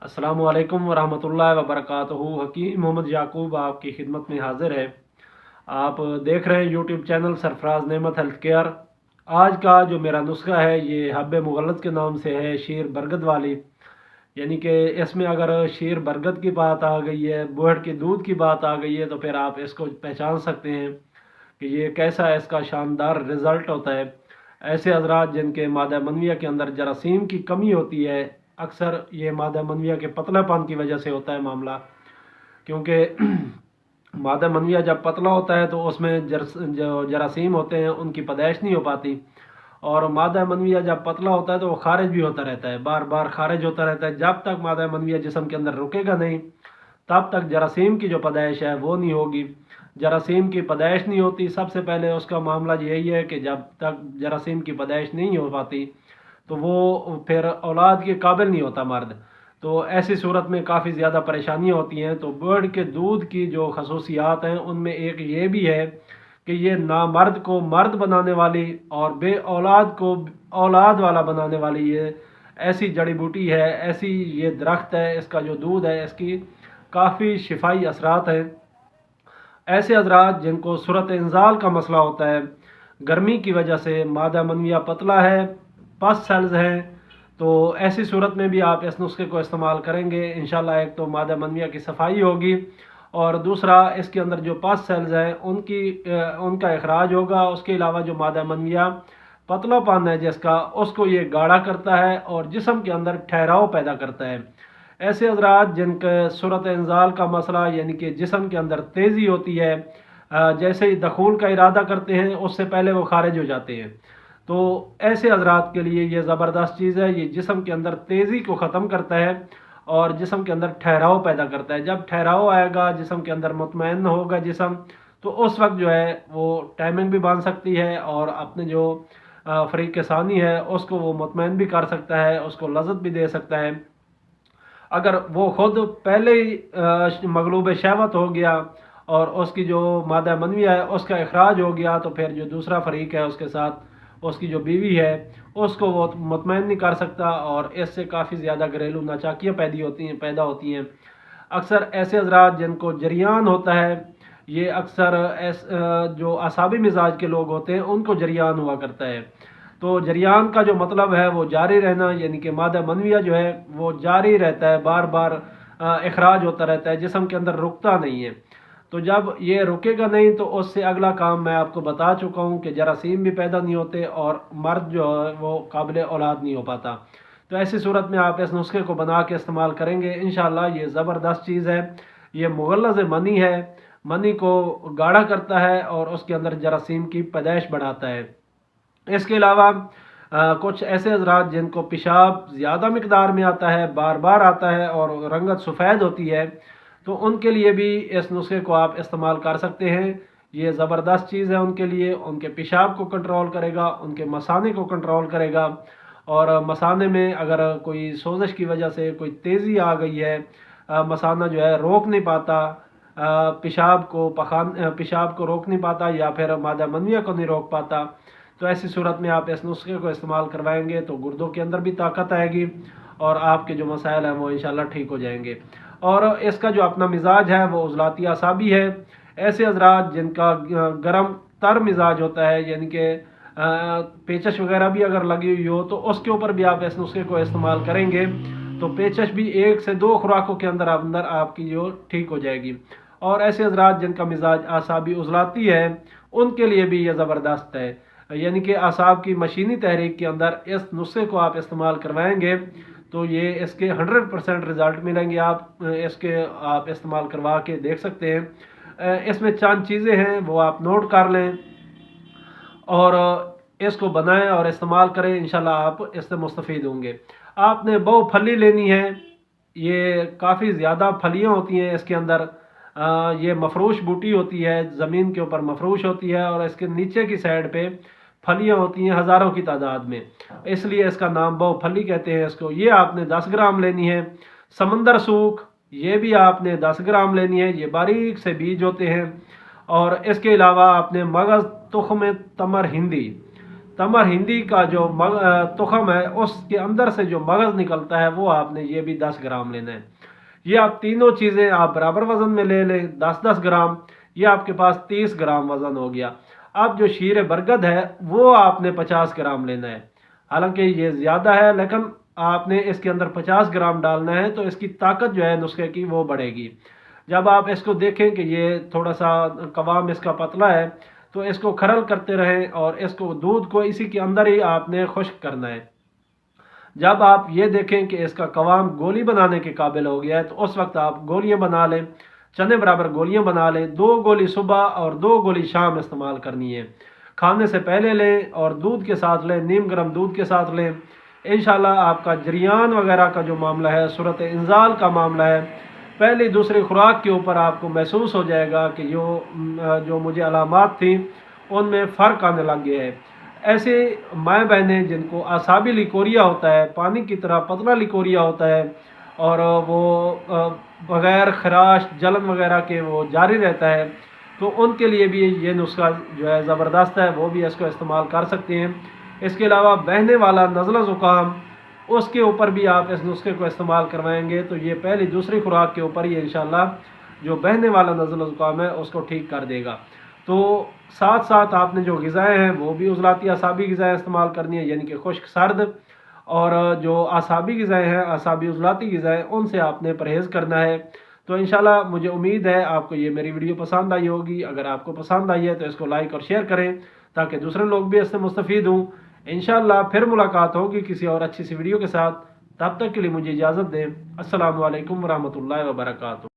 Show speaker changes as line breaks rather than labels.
अस्सलामु अलैकुम वरहमतुल्लाहि वबरकातुहू। हकीम मोहम्मद याकूब आपकी खिदमत में हाजिर है। आप देख रहे हैं यूट्यूब चैनल सरफराज नेमत हेल्थ केयर। आज का जो मेरा नुस्खा है ये हब्बे मुगल्लद के नाम से है, शीर बरगद वाली। यानी कि इसमें अगर शीर बरगद की बात आ गई है, बूढ़ के दूध की बात आ गई है, तो फिर आप इसको पहचान सकते हैं कि ये कैसा इसका शानदार रिज़ल्ट होता है। ऐसे हजरात जिनके मादा मनविया के अंदर जरासीम की कमी होती है, अक्सर ये मादा मनविया के पतलापन की वजह से होता है मामला। क्योंकि मादा मनविया जब पतला होता है तो उसमें जो जरासीम होते हैं उनकी पैदाइश नहीं हो पाती। और मादा मनविया जब पतला होता है तो वो खारिज भी होता रहता है, बार बार खारिज होता रहता है। जब तक मादा मनविया जिस्म के अंदर रुकेगा नहीं, तब तक जरासीम की जो पैदाइश है वो नहीं होगी। जरासीम की पैदाइश नहीं होती, सबसे पहले उसका मामला यही है कि जब तक जरासीम की पैदाइश नहीं हो पाती तो वो फिर औलाद के काबिल नहीं होता मर्द। तो ऐसी सूरत में काफ़ी ज़्यादा परेशानियाँ होती हैं। तो बर्ड के दूध की जो खसूसियात हैं उनमें एक ये भी है कि ये नामर्द को मर्द बनाने वाली और बे औलाद को औलाद वाला बनाने वाली ये ऐसी जड़ी बूटी है, ऐसी ये दरख्त है। इसका जो दूध है इसकी काफ़ी शिफाई असरात हैं। ऐसे हजरात जिनको सूरत इंजाल का मसला होता है, गर्मी की वजह से मादा मनविया पतला है, पस सेल्स हैं, तो ऐसी सूरत में भी आप इस नुस्खे को इस्तेमाल करेंगे इंशाल्लाह। एक तो मादा मनविया की सफाई होगी और दूसरा इसके अंदर जो पस सेल्स हैं उनका इखराज होगा। उसके अलावा जो मादा मनविया पतलापन है जिसका, उसको ये गाढ़ा करता है और जिस्म के अंदर ठहराव पैदा करता है। ऐसे हजरात जिनके सूरत इंजाल का मसला यानी कि जिस्म के अंदर तेज़ी होती है, जैसे ही दखूल का इरादा करते हैं उससे पहले वो खारिज हो जाते हैं, तो ऐसे हजरात के लिए ये ज़बरदस्त चीज़ है। ये जिस्म के अंदर तेज़ी को ख़त्म करता है और जिस्म के अंदर ठहराव पैदा करता है। जब ठहराव आएगा, जिस्म के अंदर मुतमईन होगा जिस्म, तो उस वक्त जो है वो टाइमिंग भी बांध सकती है और अपने जो फरीक सानी है उसको वो मुतमईन भी कर सकता है, उसको लज़्ज़त भी दे सकता है। अगर वो खुद पहले ही मगलूब शहवत हो गया और उसकी जो मादा मनविया है उसका इखराज हो गया, तो फिर जो दूसरा फरीक है उसके साथ उसकी जो बीवी है उसको वो मुतमईन नहीं कर सकता और इससे काफ़ी ज़्यादा घरेलू नाचाकियाँ पैदा होती हैं। अक्सर ऐसे हजरात जिनको जरियान होता है, ये अक्सर जो असाबी मिजाज के लोग होते हैं उनको जरियान हुआ करता है। तो जरियान का जो मतलब है वो जारी रहना, यानी कि मादा मनविया जो है वो जारी रहता है, बार बार इखराज होता रहता है, जिस्म के अंदर रुकता नहीं है। तो जब ये रुकेगा नहीं तो उससे अगला काम मैं आपको बता चुका हूँ कि जरासीम भी पैदा नहीं होते और मर्द जो है वो काबिल औलाद नहीं हो पाता। तो ऐसी सूरत में आप इस नुस्खे को बना के इस्तेमाल करेंगे इंशाल्लाह। ये ज़बरदस्त चीज़ है। ये मुगल्लज़ मनी है, मनी को गाढ़ा करता है और उसके अंदर जरासीम की पैदाइश बढ़ाता है। इसके अलावा कुछ ऐसे हजरात जिनको पेशाब ज़्यादा मकदार में आता है, बार बार आता है और रंगत सफ़ेद होती है, तो उनके लिए भी इस नुस्खे को आप इस्तेमाल कर सकते हैं। ये ज़बरदस्त चीज़ है उनके लिए। उनके पेशाब को कंट्रोल करेगा, उनके मसाने को कंट्रोल करेगा। और मसाने में अगर कोई सोजिश की वजह से कोई तेज़ी आ गई है, मसाना जो है रोक नहीं पाता, पेशाब को रोक नहीं पाता या फिर मादा मनविया को नहीं रोक पाता, तो ऐसी सूरत में आप इस नुस्खे को इस्तेमाल करवाएंगे तो गुर्दों के अंदर भी ताकत आएगी और आपके जो मसाइल हैं वो इंशाल्लाह ठीक हो जाएंगे। और इसका जो अपना मिजाज है वो उजलाती आसाबी है। ऐसे हजरात जिनका गर्म तर मिजाज होता है, यानी कि पेचश वगैरह भी अगर लगी हुई हो, तो उसके ऊपर भी आप इस नुस्खे को इस्तेमाल करेंगे तो पेचश भी 1 से 2 खुराकों के अंदर अंदर आपकी जो ठीक हो जाएगी। और ऐसे हजरात जिनका मिजाज आसाबी उजलाती है उनके लिए भी ये ज़बरदस्त है। यानी कि आसाब की मशीनी तहरीक के अंदर इस नुस्खे को आप इस्तेमाल करवाएंगे तो ये इसके 100% रिज़ल्ट मिलेंगे। आप इस्तेमाल करवा के देख सकते हैं। इसमें चंद चीज़ें हैं वो आप नोट कर लें और इसको बनाएं और इस्तेमाल करें, इंशाल्लाह आप इससे मुस्तफ़ीद होंगे। आपने बहु फली लेनी है। ये काफ़ी ज़्यादा फलियाँ होती हैं इसके अंदर। ये मफरूश बूटी होती है, ज़मीन के ऊपर मफरूश होती है और इसके नीचे की साइड पे फलियाँ होती हैं हज़ारों की तादाद में, इसलिए इसका नाम बहु फली कहते हैं इसको। ये आपने 10 ग्राम लेनी है। समंदर सूख, ये भी आपने 10 ग्राम लेनी है, ये बारीक से बीज होते हैं। और इसके अलावा आपने मगज़, तुख्म तमर हिंदी, तमर हिंदी का जो तुखम है उस के अंदर से जो मगज़ निकलता है वो आपने ये भी 10 ग्राम लेना है। ये आप तीनों चीज़ें आप बराबर वज़न में ले लें 10-10 ग्राम, ये आपके पास 30 ग्राम वज़न हो गया। अब जो शीर बरगद है वो आपने 50 ग्राम लेना है। हालांकि ये ज़्यादा है लेकिन आपने इसके अंदर 50 ग्राम डालना है तो इसकी ताकत जो है नुस्खे की वो बढ़ेगी। जब आप इसको देखें कि ये थोड़ा सा कवाम इसका पतला है तो इसको खरल करते रहें और इसको दूध को इसी के अंदर ही आपने खुश्क करना है। जब आप ये देखें कि इसका कवाम गोली बनाने के काबिल हो गया है तो उस वक्त आप गोलियां बना लें, चने बराबर गोलियां बना लें। 2 गोली सुबह और 2 गोली शाम इस्तेमाल करनी है। खाने से पहले लें और दूध के साथ लें, नीम गर्म दूध के साथ लें। इंशाल्लाह आपका जरियान वगैरह का जो मामला है, सूरत इंजाल का मामला है, पहली दूसरी खुराक के ऊपर आपको महसूस हो जाएगा कि जो मुझे अलामात थी उनमें फ़र्क आने लग गया है। ऐसे माएँ बहनें जिनको आसाबी लिकोरिया होता है, पानी की तरह पतला लिकोरिया होता है और वो बग़ैर खराश जलन वगैरह के वो जारी रहता है, तो उनके लिए भी ये नुस्खा जो है ज़बरदस्त है, वो भी इसको इस्तेमाल कर सकते हैं। इसके अलावा बहने वाला नज़ला ज़ुकाम, उसके ऊपर भी आप इस नुस्खे को इस्तेमाल करवाएंगे तो ये पहली दूसरी खुराक के ऊपर ही इंशाल्लाह जो बहने वाला नज़ला ज़ुकाम है उसको ठीक कर देगा। तो साथ साथ आपने जो ग़िज़ाएँ हैं वो भी उज़लाती आसाबी ग़िज़ाएँ इस्तेमाल करनी है, यानी कि खुश्क सर्द, और जो आसाबी ग़िज़ाएँ हैं, आसाबी उज़लाती ग़िज़ाएँ, उनसे आपने परहेज़ करना है। तो इंशाल्लाह मुझे उम्मीद है आपको ये मेरी वीडियो पसंद आई होगी। अगर आपको पसंद आई है तो इसको लाइक और शेयर करें ताकि दूसरे लोग भी इससे मुस्तफ़ीद हों। इंशाल्लाह फिर मुलाकात होगी किसी और अच्छी सी वीडियो के साथ। तब तक के लिए मुझे इजाज़त दें। अस्सलामु अलैकुम वरहमतुल्लाहि वबरकातुहू।